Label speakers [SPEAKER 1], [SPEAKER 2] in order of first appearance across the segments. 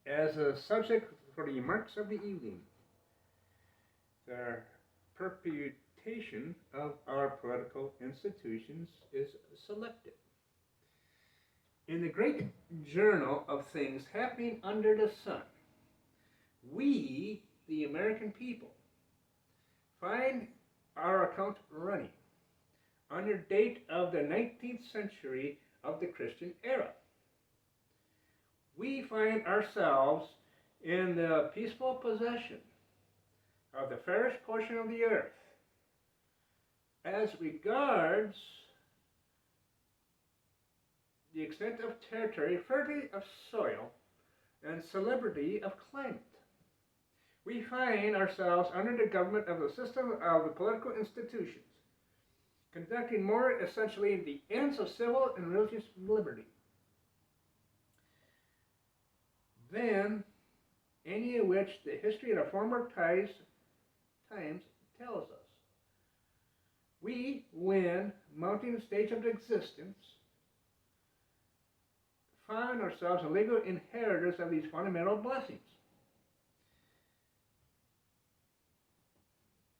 [SPEAKER 1] as a subject for the remarks of the evening, the perpetuation of our political institutions is selected. In the great journal of things happening under the sun, we, the American people, find our account running under date of the 19th century of the Christian era. We find ourselves in the peaceful possession of the fairest portion of the earth as regards the extent of territory, fertility of soil, and celebrity of climate. We find ourselves under the government of the system of the political institutions, conducting more essentially the ends of civil and religious liberty than any of which the history of the former times tells us. We, when mounting the stage of existence, find ourselves legal inheritors of these fundamental blessings.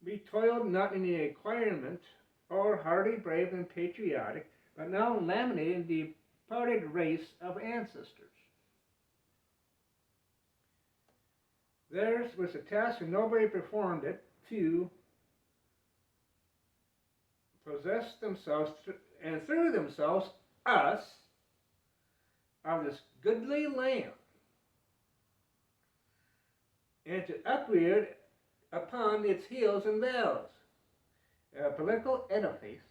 [SPEAKER 1] We toiled not in the acquirement, or hardy, brave, and patriotic, but now laminating the departed race of ancestors. Theirs was the task, and nobody performed it, to possess themselves, and through themselves, us, of this goodly land, and to uprear upon its hills and vales a political edifice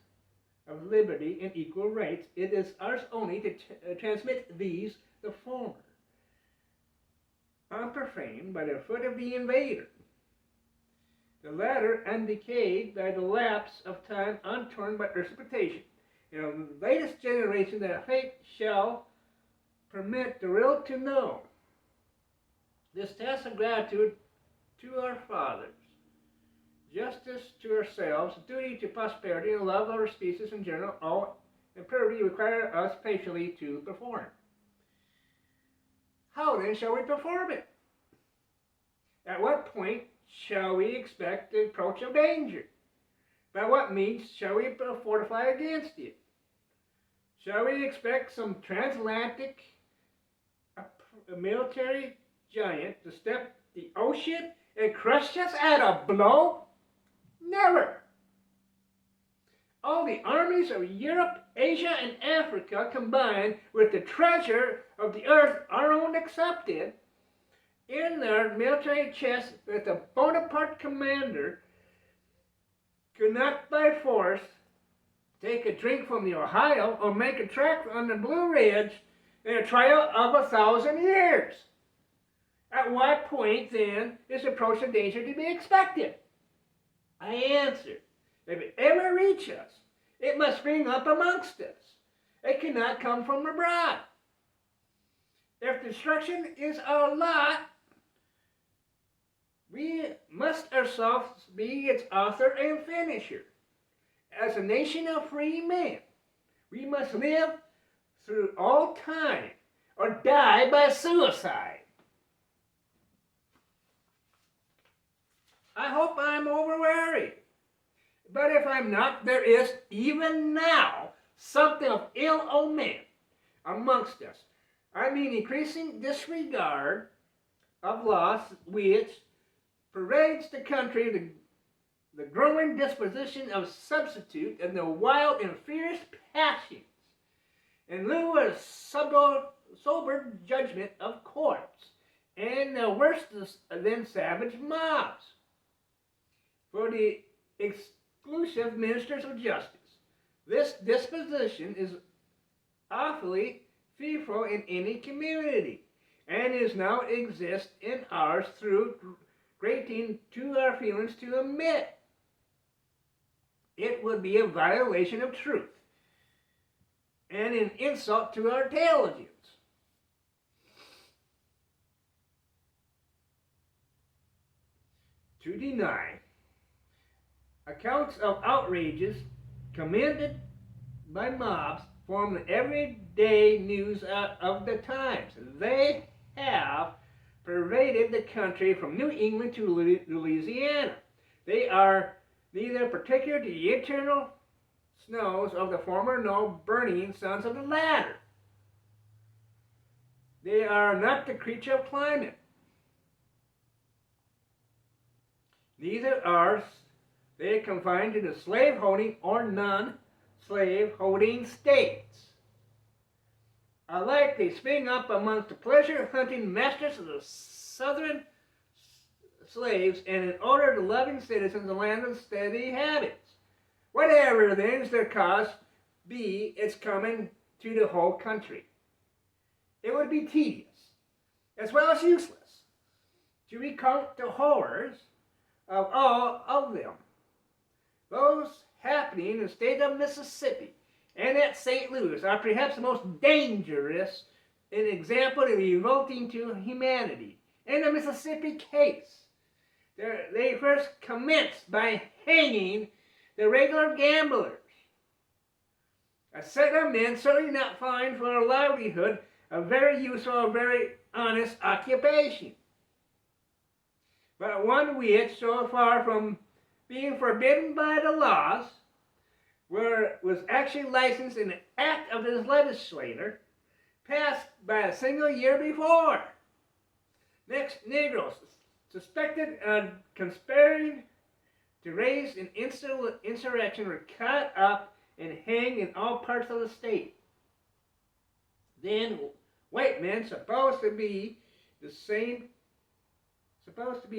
[SPEAKER 1] of liberty and equal rights. It is ours only to transmit these, the former, unprofaned by the foot of the invader, the latter undecayed by the lapse of time, untorn by precipitation. In the latest generation, that fate shall permit the world to know this task of gratitude to our fathers, justice to ourselves, duty to posterity, and love of our species in general, all imperatively require us patiently to perform. How then shall we perform it? At what point shall we expect the approach of danger? By what means shall we fortify against it? Shall we expect some transatlantic military giant to step the ocean and crush us at a blow? Never. All the armies of Europe, Asia, and Africa combined, with the treasure of the earth, our own excepted, in their military chest with a Bonaparte commander, could not by force take a drink from the Ohio or make a track on the Blue Ridge in a trial of 1,000 years. At what point, then, is approach of danger to be expected? I answer, if it ever reach us, it must spring up amongst us. It cannot come from abroad. If destruction is our lot, we must ourselves be its author and finisher. As a nation of free men, we must live through all time or die by suicide. I hope I'm over-wary. But if I'm not, there is, even now, something of ill omen amongst us. I mean, increasing disregard of laws which parades the country, the growing disposition of substitute, and the wild and fierce passions, in lieu of sober judgment of courts, and the worse than savage mobs, for the exclusive ministers of justice. This disposition is awfully fearful in any community, and is now exist in ours through grating to our feelings to admit. It would be a violation of truth and an insult to our intelligence. To deny accounts of outrages committed by mobs form the everyday news of the times. They have pervaded the country from New England to Louisiana. They are neither particular to the eternal snows of the former nor burning suns of the latter. They are not the creature of climate. Neither are they confined to the slave-holding or non-slave-holding states. Alike, they spring up amongst the pleasure-hunting masters of the southern slaves and in order to loving citizens of the land of steady habits. Whatever then is their cause be, it's coming to the whole country. It would be tedious, as well as useless, to recount the horrors of all of them. Those happening in the state of Mississippi and at St. Louis are perhaps the most dangerous an example of revolting to humanity. In the Mississippi case, they first commenced by hanging the regular gamblers. A set of men certainly not fine for a livelihood, a very useful, a very honest occupation, but one which, so far from being forbidden by the laws, was actually licensed in the act of this legislator, passed by a single year before. Next, Negroes suspected of conspiring to raise an insurrection were cut up and hanged in all parts of the state. Then white men supposed to be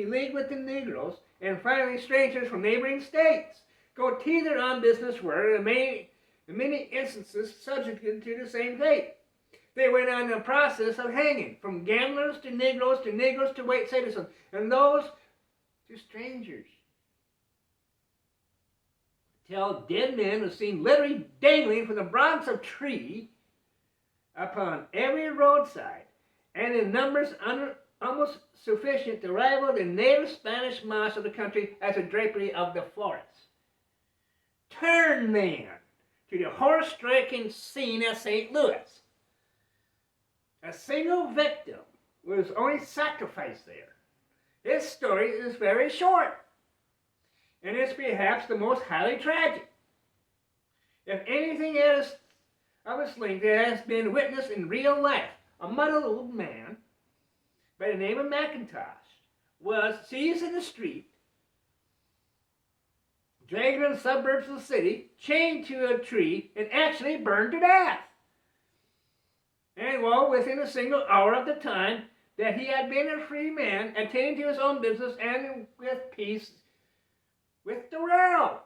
[SPEAKER 1] leagued with the Negroes, and finally strangers from neighboring states, go teeter on business were in many instances subjected to the same fate. They went on the process of hanging, from gamblers to Negroes to white citizens, and those to strangers, till dead men were seen literally dangling from the bronze of tree upon every roadside, and in numbers almost sufficient to rival the native Spanish moss of the country as a drapery of the forest. Turn then to the horror-striking scene at St. Louis. A single victim was only sacrificed there. His story is very short, and is perhaps the most highly tragic. If anything else of its length has been witnessed in real life, a muddled old man by the name of McIntosh was seized in the street, dragged in the suburbs of the city, chained to a tree, and actually burned to death. And well, within a single hour of the time that he had been a free man, attending to his own business and with peace with the world.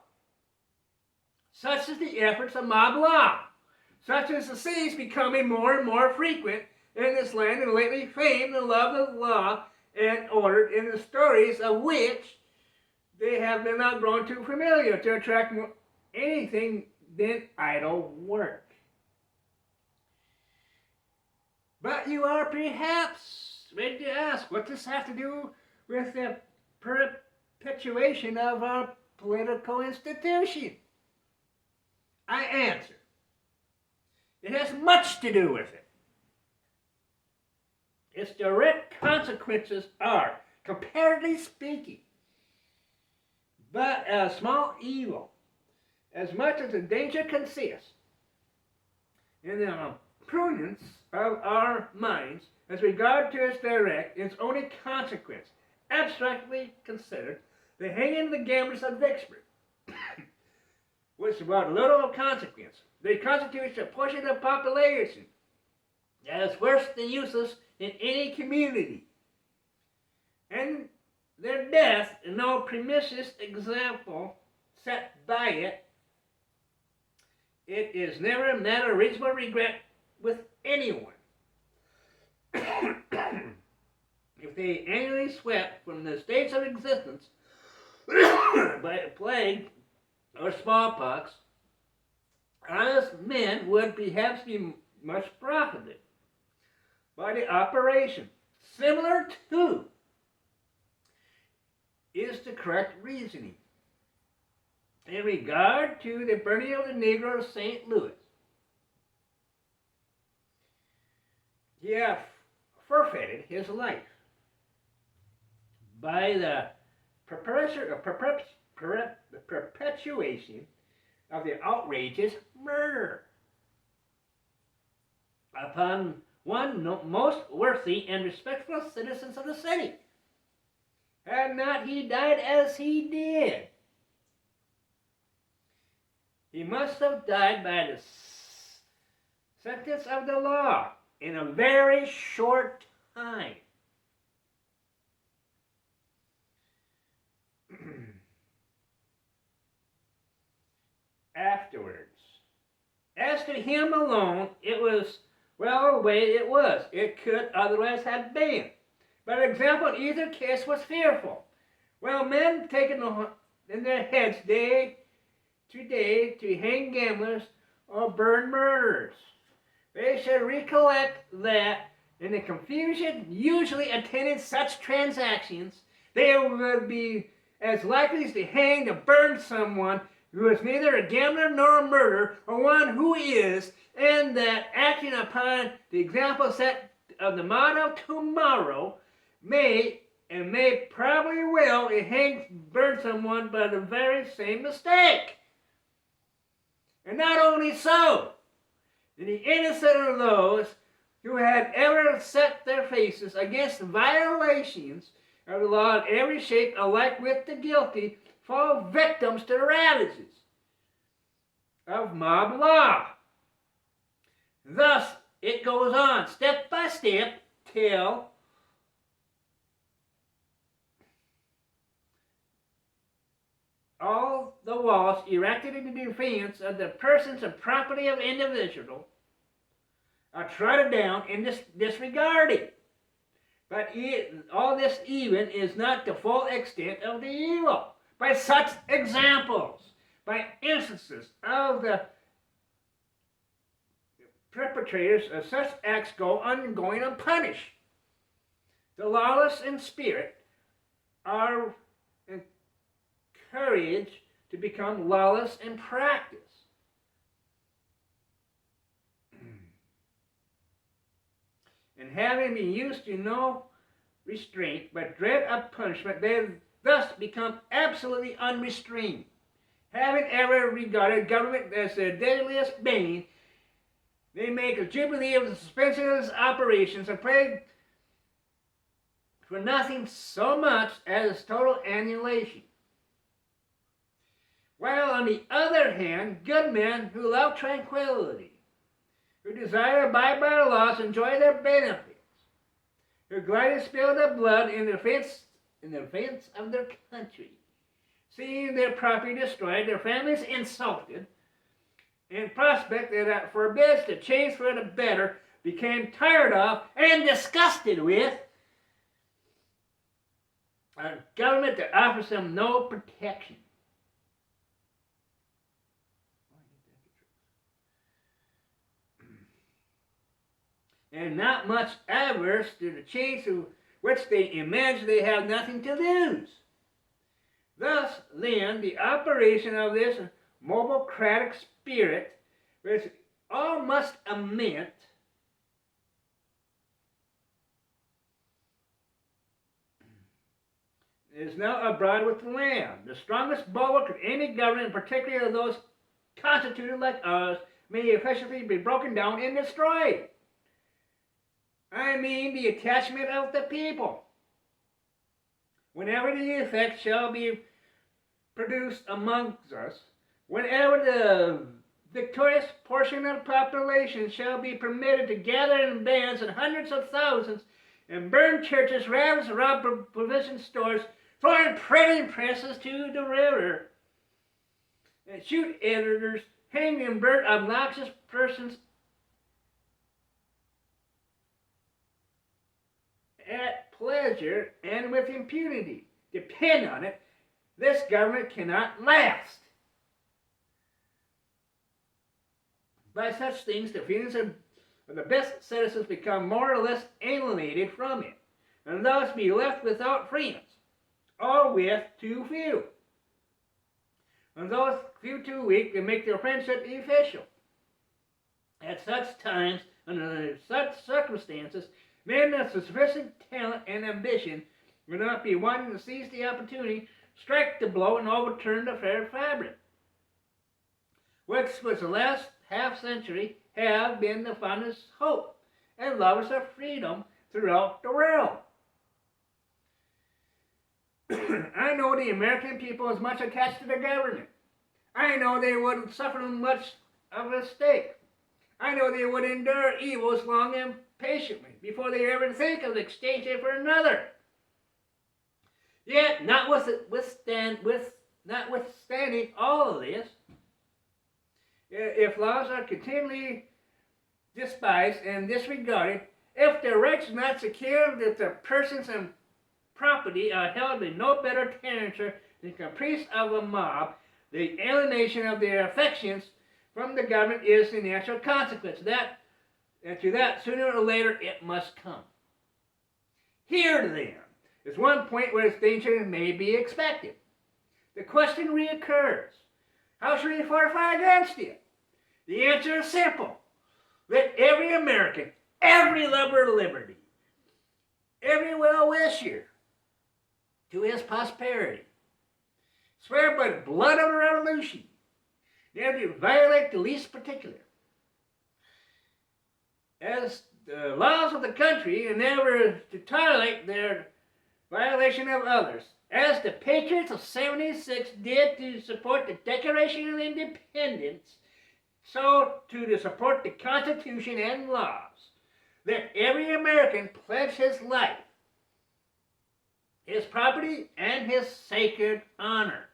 [SPEAKER 1] Such is the efforts of mob law. Such is the scenes becoming more and more frequent in this land, and lately famed and loved of law and order, in the stories of which they have been not grown too familiar to attract anything than idle work. But you are perhaps ready to ask, what does this have to do with the perpetuation of our political institution? I answer, it has much to do with it. Its direct consequences are, comparatively speaking, but a small evil, as much as the danger consists in the prudence of our minds as regard to its direct, its only consequence, abstractly considered, the hanging of the gamblers of Vicksburg, which brought little consequence. They constitute a portion of the population that is worse than useless in any community. And their death, no pernicious example set by it, it is never a matter of reasonable regret with anyone. If they annually swept from the states of existence by a plague or smallpox, honest men would perhaps be much profited by the operation. Similar to is the correct reasoning in regard to the burning of the Negro of St. Louis. He had forfeited his life, by the perpetuation of the outrageous murder upon one most worthy and respectful citizens of the city. Had not he died as he did, he must have died by the sentence of the law in a very short time. Afterwards, as to him alone, it was, well, the way it was. It could otherwise have been. But example, in either case was fearful. Well, men taking in their heads day to day to hang gamblers or burn murderers. They should recollect that in the confusion usually attending such transactions, they would be as likely to hang to burn someone who is neither a gambler nor a murderer, or one who is, and that acting upon the example set of the motto tomorrow may probably will burn someone by the very same mistake. And not only so, the innocent of those who had ever set their faces against violations of the law in every shape, alike with the guilty, fall victims to the ravages of mob law. Thus it goes on step by step till all the walls erected in defense of the persons and property of individuals are trodden down and disregarded. But all this even is not the full extent of the evil. By such examples, by instances of the perpetrators of such acts going unpunished. The lawless in spirit are encouraged to become lawless in practice. And having been used to no restraint but dread of punishment, they thus become absolutely unrestrained. Having ever regarded government as their deadliest bane, they make a jubilee of the suspension of its operations and pray for nothing so much as total annihilation. While on the other hand, good men who love tranquility, who desire to abide by the laws, enjoy their benefits, who gladly spill their blood in defense of their country, seeing their property destroyed, their families insulted, and prospect that forbids to change for the better, became tired of and disgusted with a government that offers them no protection. And not much averse to the change to which they imagine they have nothing to lose. Thus, then, the operation of this mobocratic spirit, which all must admit is now abroad with the land. The strongest bulwark of any government, particularly of those constituted like ours, may effectively be broken down and destroyed. I mean the attachment of the people. Whenever the effect shall be produced amongst us, whenever the victorious portion of the population shall be permitted to gather in bands and hundreds of thousands and burn churches, ravage, rob provision stores, foreign printing presses to the river, and shoot editors, hang and burn obnoxious persons at pleasure and with impunity. Depend on it, this government cannot last. By such things, the feelings of the best citizens become more or less alienated from it, and thus be left without friends, or with too few. And those few too weak to make their friendship official. At such times, under such circumstances, men of sufficient talent and ambition would not be one to seize the opportunity, strike the blow, and overturn the fair fabric, which was the last half century have been the fondest hope and lovers of freedom throughout the world. I know the American people is much attached to the government. I know they wouldn't suffer much of a stake. I know they would endure evils long and patiently before they ever think of exchanging it for another. Yet, notwithstanding all of this, if laws are continually despised and disregarded, if the rights are not secured, if the persons and property are held in no better character than caprice of a mob, the alienation of their affections from the government is the natural consequence. And to that, sooner or later, it must come. Here, then, is one point where its danger may be expected. The question reoccurs: how should we fortify against it? The answer is simple. Let every American, every lover of liberty, every well-wisher to his prosperity, swear by the blood of the revolution, never to violate the least particular, as the laws of the country, and never to tolerate their violation of others, as the patriots of '76 did to support the Declaration of Independence, so to support the Constitution and laws. Let every American pledge his life, his property, and his sacred honor.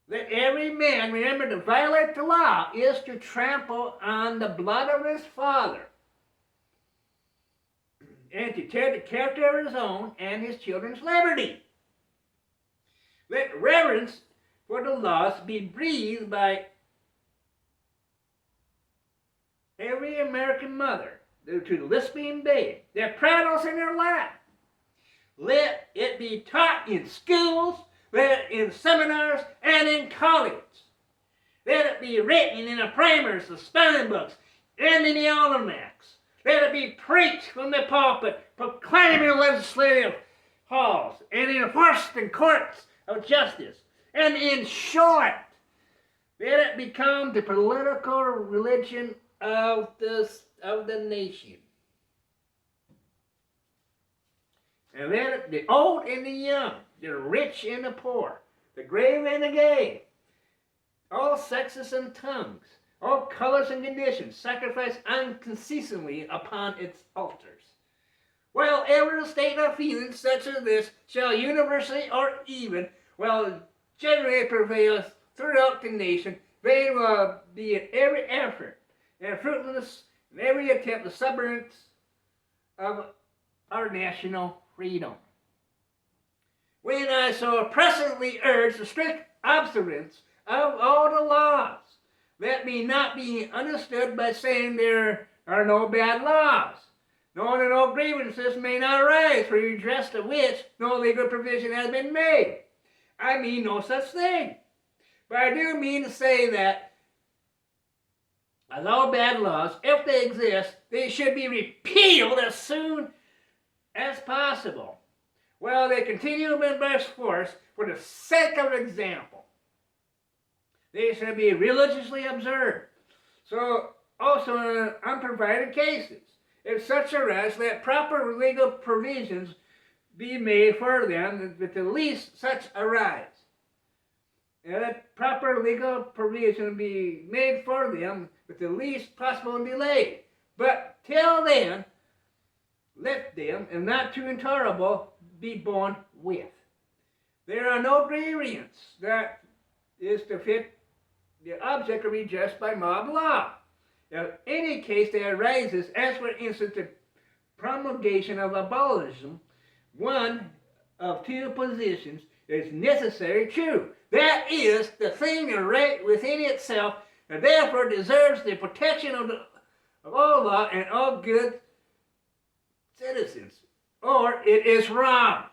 [SPEAKER 1] Let every man remember to violate the law is to trample on the blood of his father and to tear the character of his own and his children's liberty. Let reverence for the laws be breathed by every American mother to the lisping babe that prattles in her lap. Let it be taught in schools, let it in seminars, and in college. Let it be written in the primers, the spelling books, and in the almanacs. Let it be preached from the pulpit, proclaimed in legislative halls, and enforced in courts of justice. And in short, let it become the political religion of the nation. And let it, the old and the young, the rich and the poor, the grave and the gay, all sexes and tongues, all colors and conditions, sacrifice unceasingly upon its altars. While ever a state of feeling such as this shall universally or even, generally prevail throughout the nation, vain will be in every effort and fruitless in every attempt to subverance of our national freedom. When I so pressingly urge the strict observance of all the laws, let me not be understood by saying there are no bad laws, nor that no grievances may not arise for redress of which no legal provision has been made. I mean no such thing. But I do mean to say that as all bad laws, if they exist, they should be repealed as soon as possible. While they continue to embrace force for the sake of example, they should be religiously observed. So, also in unprovided cases, if such arise, let proper legal provisions be made for them, that the least such arise. And let proper legal provision be made for them with the least possible delay. But till then, let them, and not too intolerable, be borne with. There are no grievance that is to fit the object of redress by mob law. In any case that arises, as for instance the promulgation of abolition, one of two positions is necessary true. That is, the thing is right within itself, and therefore deserves the protection of all law and all good citizens, or it is wrong,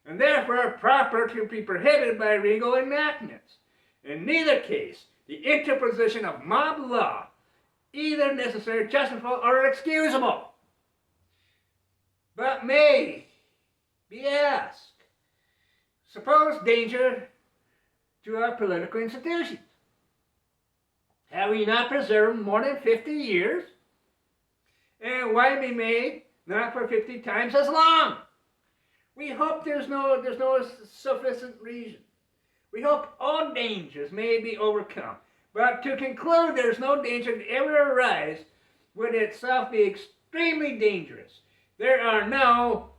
[SPEAKER 1] and therefore proper to be prohibited by legal enactments. In neither case, the interposition of mob law, either necessary, justifiable, or excusable, but may be asked. Suppose danger to our political institutions. Have we not preserved more than 50 years? And why be made not for 50 times as long? We hope there's no sufficient reason. We hope all dangers may be overcome. But to conclude there's no danger to ever arise would itself be extremely dangerous. There are now,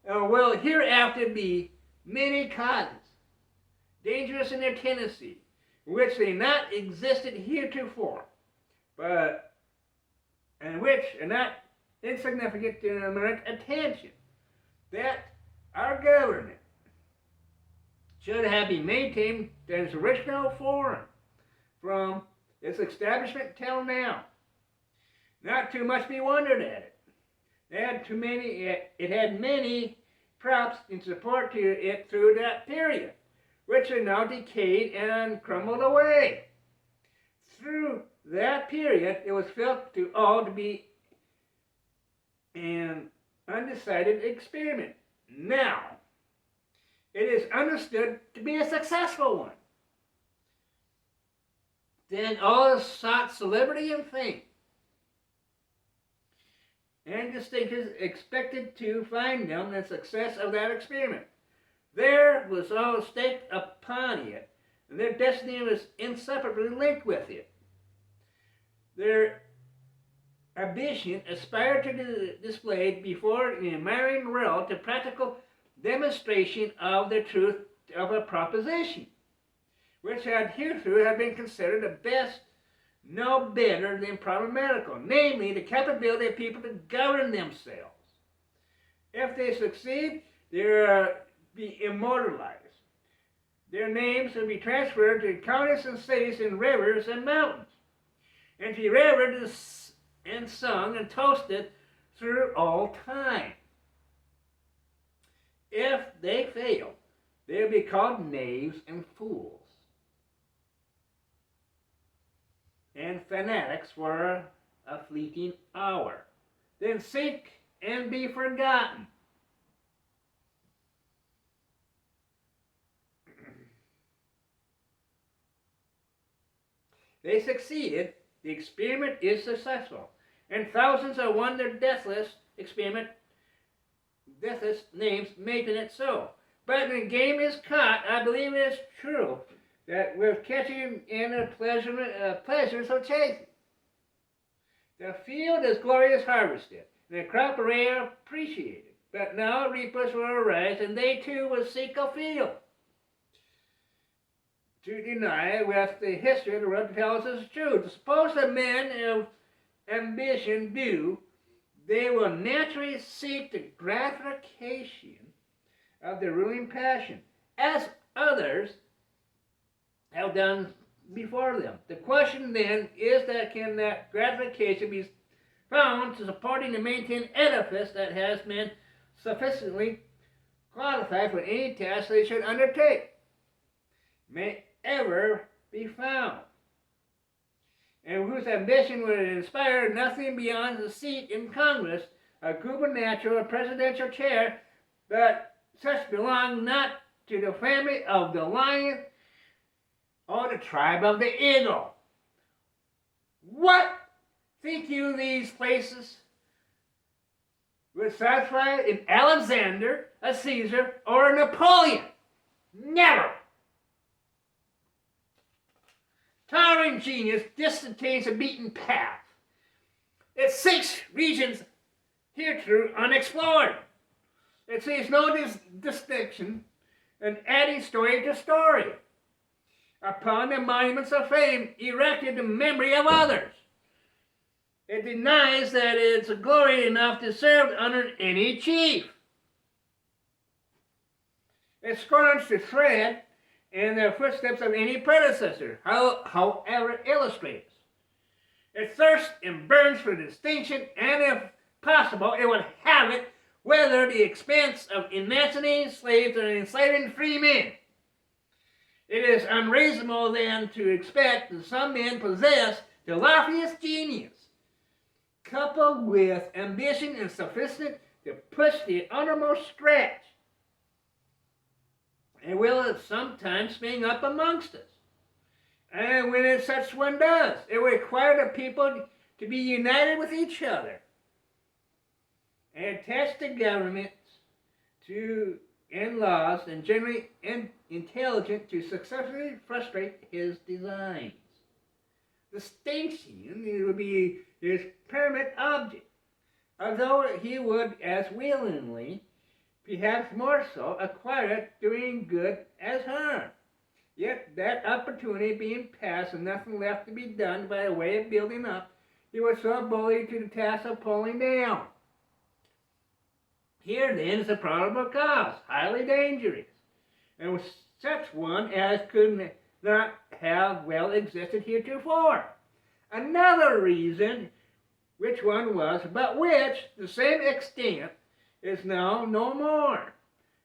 [SPEAKER 1] will hereafter be many causes, dangerous in their tendency, which they not existed heretofore, and which are not insignificant to merit attention, that our government should have been maintained in its original form from its establishment till now. Not too much be wondered at it. It had many props in support to it through that period, which are now decayed and crumbled away. Through that period, it was felt to all to be an undecided experiment. Now, it is understood to be a successful one. Then all sought celebrity and fame, and distinctions expected to find them the success of that experiment. There was all staked upon it, and their destiny was inseparably linked with it. Their ambition aspired to display before the admiring world the practical demonstration of the truth of a proposition, which had hitherto have been considered the best, no better than problematical, namely the capability of people to govern themselves. If they succeed, they will be immortalized. Their names will be transferred to counties and cities and rivers and mountains, and to be revered and sung and toasted through all time. If they fail, they will be called knaves and fools, and fanatics for a fleeting hour, then sink and be forgotten. They succeeded, the experiment is successful, and thousands have won their deathless names making it so. But when the game is caught, I believe it is true that we're catching in a pleasures of chasing. The field is glorious harvested, and the crop rare appreciated. But now reapers will arise, and they too will seek a field. To deny what the history of the world tells us is true. To suppose that men of ambition do, they will naturally seek the gratification of the ruling passion, as others have done before them. The question then is that can that gratification be found to supporting the maintained edifice that has been sufficiently qualified for any task they should undertake? May ever be found, and whose ambition would inspire nothing beyond the seat in Congress, a gubernatorial or presidential chair, but such belong not to the family of the lion or the tribe of the eagle. What think you these places would satisfy an Alexander, a Caesar, or a Napoleon? Never! Towering genius disdains a beaten path. It seeks regions hitherto unexplored. It sees no distinction in adding story to story upon the monuments of fame erected in memory of others. It denies that it's glory enough to serve under any chief. It scorns to tread in the footsteps of any predecessor, however illustrated. It thirsts and burns for distinction, and if possible, it would have it whether the expense of emancipating slaves or enslaving free men. It is unreasonable then to expect that some men possess the loftiest genius, coupled with ambition and sufficient to push the uttermost stretch and will sometimes spring up amongst us. And when such one does, it will require the people to be united with each other and attach the governments to and laws and generally intelligent to successfully frustrate his designs. The station would be his permanent object, although he would as willingly, perhaps more so, acquire it doing good as harm. Yet that opportunity being past and nothing left to be done by way of building up, he was so boldly to the task of pulling down. Here then is a probable cause, highly dangerous, and with such one as could not have well existed heretofore. Another reason, which one was, but which, to the same extent, is now no more,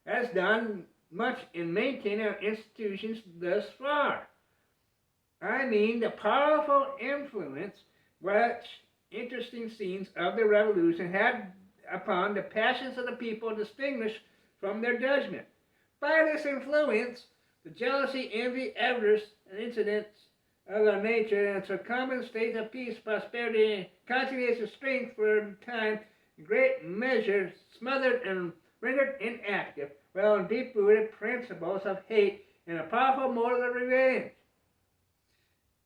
[SPEAKER 1] has done much in maintaining our institutions thus far. I mean the powerful influence which interesting scenes of the Revolution had upon the passions of the people distinguished from their judgment. By this influence, the jealousy, envy, avarice, and incidents of our nature and circumventing states of peace, prosperity, conciliation, strength for a time, in great measure smothered and rendered inactive, while deep-rooted principles of hate and a powerful motive of revenge,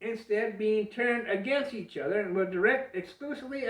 [SPEAKER 1] instead being turned against each other and were directed exclusively